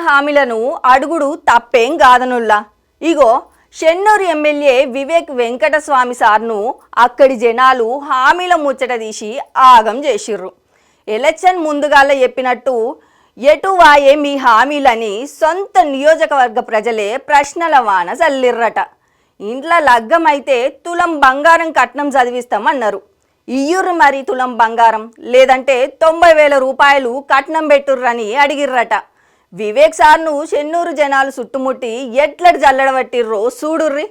హామీలను అడుగుడు తప్పేం కాదనుల్లా. ఇగో షెన్నూరు ఎమ్మెల్యే వివేక్ వెంకటస్వామి సార్ను అక్కడి జనాలు హామీల ముచ్చట తీసి ఆగం చేసిర్రు. ఎలక్షన్ ముందుగాల చెప్పినట్టు ఎటు వాయే మీ హామీలని సొంత నియోజకవర్గ ప్రజలే ప్రశ్నల వాన చల్లిర్రట. ఇంట్లో లగ్గమైతే తులం బంగారం కట్నం చదివిస్తామన్నారు. ఇయ్యుర్రు మరి తులం బంగారం, లేదంటే 90,000 రూపాయలు కట్నం పెట్టుర్రని అడిగిర్రట. వివేక్ సార్ను షెన్నూరు జనాలు చుట్టుముట్టి ఎట్లటి జల్లడబట్టిర్రో చూడుర్రి.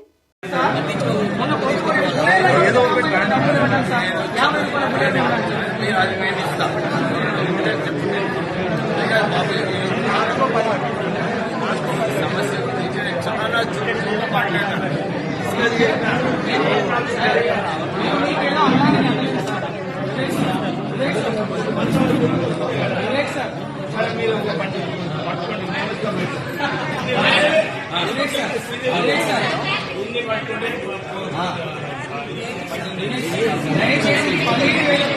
దయచేసి 15,000